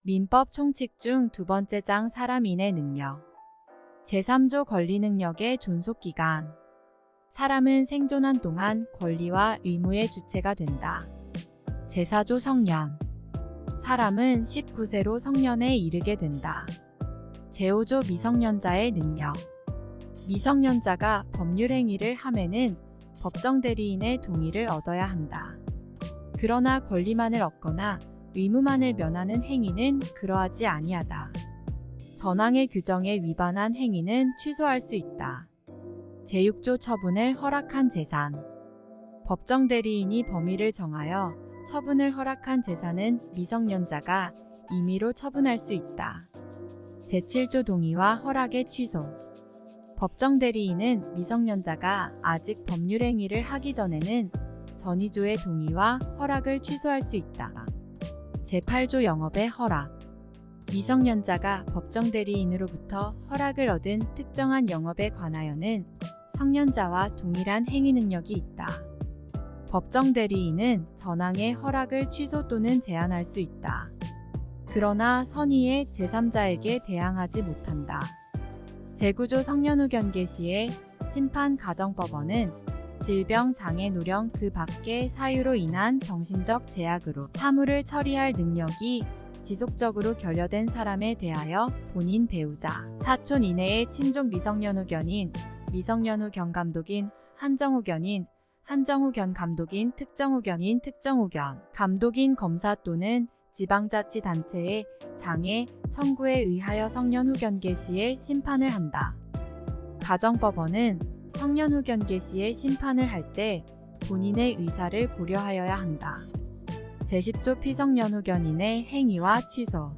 민법 총칙 중 두 번째 장 사람인의 능력. 제3조 권리 능력의 존속기간. 사람은 생존한 동안 권리와 의무의 주체가 된다. 제4조 성년. 사람은 19세로 성년에 이르게 된다. 제5조 미성년자의 능력. 미성년자가 법률 행위를 함에는 법정 대리인의 동의를 얻어야 한다. 그러나 권리만을 얻거나 의무만을 면하는 행위는 그러하지 아니하다. 전항의 규정에 위반한 행위는 취소할 수 있다. 제6조 처분을 허락한 재산. 법정 대리인이 범위를 정하여 처분을 허락한 재산은 미성년자가 임의로 처분할 수 있다. 제7조 동의와 허락의 취소. 법정 대리인은 미성년자가 아직 법률 행위를 하기 전에는 전의조의 동의와 허락을 취소할 수 있다. 제8조 영업의 허락. 미성년자가 법정 대리인으로부터 허락을 얻은 특정한 영업에 관하여는 성년자와 동일한 행위 능력이 있다. 법정 대리인은 전항의 허락을 취소 또는 제한할 수 있다. 그러나 선의의 제3자에게 대항하지 못한다. 제9조 성년후견계 시의 심판가정법원은 질병, 장애, 노령 그 밖의 사유로 인한 정신적 제약으로 사무를 처리할 능력이 지속적으로 결여된 사람에 대하여 본인, 배우자, 사촌 이내의 친족 미성년후견인, 미성년후견 감독인, 한정후견인, 한정후견 감독인, 특정후견인, 특정후견 감독인, 검사 또는 지방자치단체의 장애, 청구에 의하여 성년후견계 시에 심판을 한다. 가정법원은 성년후견계 시에 심판을 할 때 본인의 의사를 고려하여야 한다. 제10조 피성년후견인의 행위와 취소.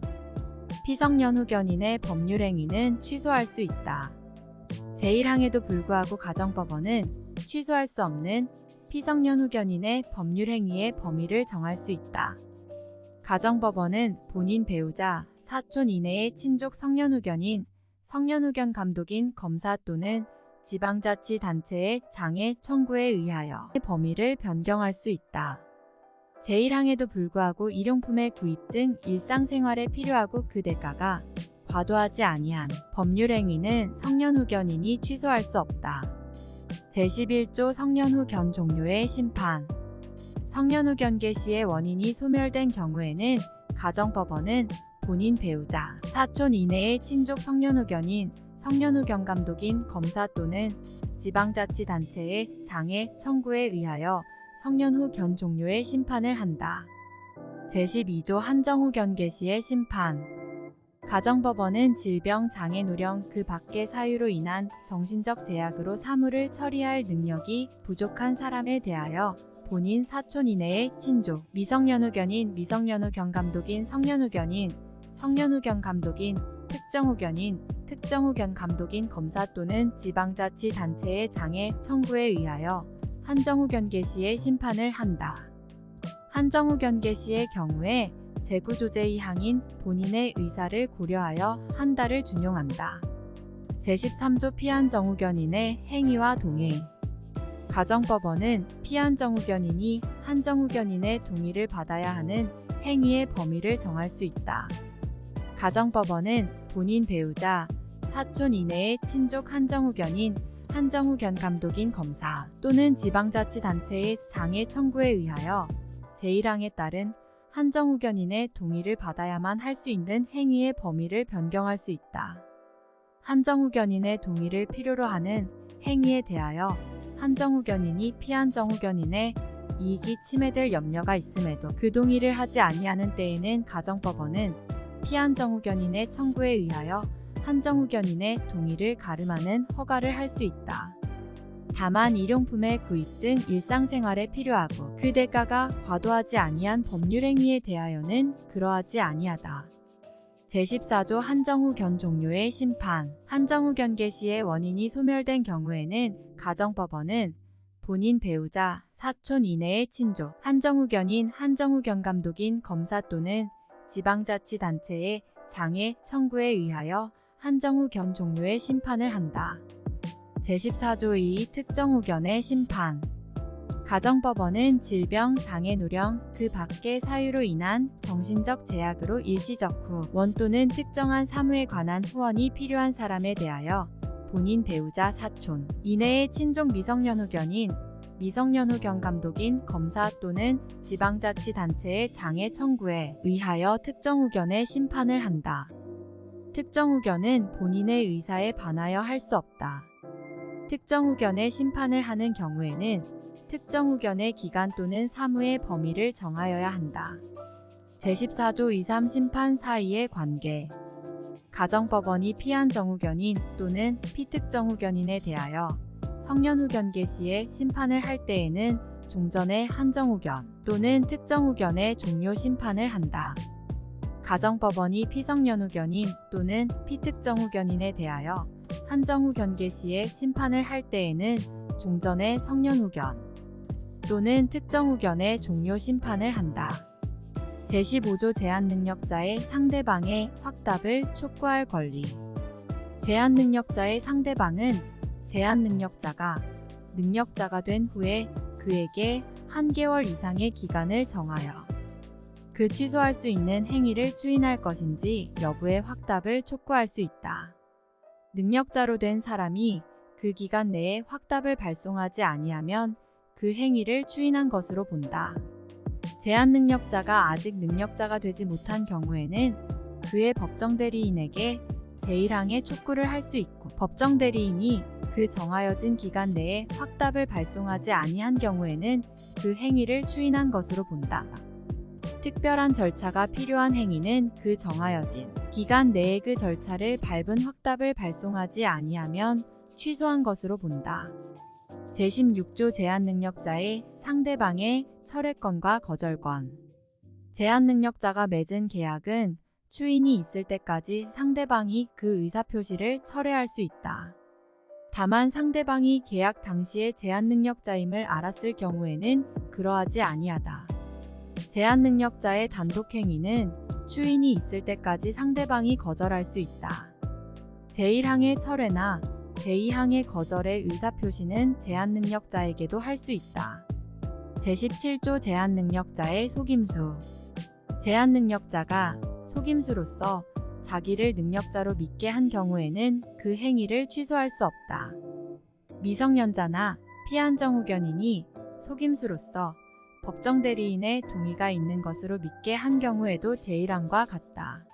피성년후견인의 법률 행위는 취소할 수 있다. 제1항에도 불구하고 가정법원은 취소할 수 없는 피성년후견인의 법률 행위의 범위를 정할 수 있다. 가정법원은 본인, 배우자, 사촌 이내의 친족 성년후견인, 성년후견 감독인, 검사 또는 지방자치단체의 장애 청구에 의하여 범위를 변경할 수 있다. 제1항에도 불구하고 일용품의 구입 등 일상생활에 필요하고 그 대가가 과도하지 아니한 법률 행위는 성년후견인이 취소할 수 없다. 제11조 성년후견 종료의 심판. 성년후견계 시의 원인이 소멸된 경우에는 가정법원은 본인, 배우자, 사촌 이내의 친족 성년후견인, 성년후견 감독인, 검사 또는 지방자치단체의 장애 청구에 의하여 성년후견 종료의 심판을 한다. 제12조 한정후견계 시의 심판. 가정법원은 질병, 장애, 노령 그 밖의 사유로 인한 정신적 제약으로 사무를 처리할 능력이 부족한 사람에 대하여 본인, 사촌 이내의 친족, 미성년후견인, 미성년후견 감독인, 성년후견인, 성년후견 감독인, 특정후견인, 특정후견 감독인, 검사 또는 지방자치단체의 장애 청구에 의하여 한정후견계 시의 심판을 한다. 한정후견계 시의 경우에 제9조 제2항인 본인의 의사를 고려하여 한다를 준용한다. 제13조 피한정후견인의 행위와 동의. 가정법원은 피한정후견인이 한정후견인의 동의를 받아야 하는 행위의 범위를 정할 수 있다. 가정법원은 본인, 배우자, 사촌 이내의 친족 한정후견인, 한정후견 감독인, 검사 또는 지방자치단체의 장애 청구에 의하여 제1항에 따른 한정후견인의 동의를 받아야만 할 수 있는 행위의 범위를 변경할 수 있다. 한정후견인의 동의를 필요로 하는 행위에 대하여 한정후견인이 피한정후견인의 이익이 침해될 염려가 있음에도 그 동의를 하지 아니하는 때에는 가정법원은 피한정후견인의 청구에 의하여 한정후견인의 동의를 가름하는 허가를 할 수 있다. 다만 일용품의 구입 등 일상생활에 필요하고 그 대가가 과도하지 아니한 법률 행위에 대하여는 그러하지 아니하다. 제14조 한정후견 종료의 심판. 한정후견계 시의 원인이 소멸된 경우에는 가정법원은 본인, 배우자, 사촌 이내의 친족, 한정후견인, 한정후견 감독인, 검사 또는 지방자치단체의 장애 청구에 의하여 한정후견 종료의 심판을 한다. 제14조 2 특정후견의 심판. 가정법원은 질병, 장애, 노령, 그 밖의 사유로 인한 정신적 제약으로 일시적 후 원 또는 특정한 사무에 관한 후원이 필요한 사람에 대하여 본인, 배우자, 사촌 이내의 친족 미성년 후견인, 미성년 후견 감독인, 검사 또는 지방자치단체의 장애 청구에 의하여 특정 후견의 심판을 한다. 특정 후견은 본인의 의사에 반하여 할 수 없다. 특정 후견의 심판을 하는 경우에는 특정 후견의 기간 또는 사무의 범위를 정하여야 한다. 제14조 2.3 심판 사이의 관계. 가정법원이 피한정후견인 또는 피특정후견인에 대하여 성년후견 개시에 심판을 할 때에는 종전의 한정후견 또는 특정후견의 종료 심판을 한다. 가정법원이 피성년후견인 또는 피특정후견인에 대하여 한정후견 개시에 심판을 할 때에는 종전의 성년후견 또는 특정후견의 종료 심판을 한다. 제15조 제한능력자의 상대방의 확답을 촉구할 권리. 제한능력자의 상대방은 제한능력자가 능력자가 된 후에 그에게 한 개월 이상의 기간을 정하여 그 취소할 수 있는 행위를 추인할 것인지 여부의 확답을 촉구할 수 있다. 능력자로 된 사람이 그 기간 내에 확답을 발송하지 아니하면 그 행위를 추인한 것으로 본다. 제한능력자가 아직 능력자가 되지 못한 경우에는 그의 법정대리인에게 제1항의 촉구를 할 수 있고, 법정대리인이 그 정하여진 기간 내에 확답을 발송하지 아니한 경우에는 그 행위를 추인한 것으로 본다. 특별한 절차가 필요한 행위는 그 정하여진 기간 내에 그 절차를 밟은 확답을 발송하지 아니하면 취소한 것으로 본다. 제16조 제한능력자의 상대방의 철회권과 거절권. 제한능력자가 맺은 계약은 추인이 있을 때까지 상대방이 그 의사표시를 철회할 수 있다. 다만 상대방이 계약 당시에 제한능력자임을 알았을 경우에는 그러하지 아니하다. 제한능력자의 단독행위는 추인이 있을 때까지 상대방이 거절할 수 있다. 제1항의 철회나 제2항의 거절의 의사표시는 제한능력자에게도 할 수 있다. 제17조 제한능력자의 속임수. 제한능력자가 속임수로서 자기를 능력자로 믿게 한 경우에는 그 행위를 취소할 수 없다. 미성년자나 피한정후견인이 속임수로서 법정대리인의 동의가 있는 것으로 믿게 한 경우에도 제1항과 같다.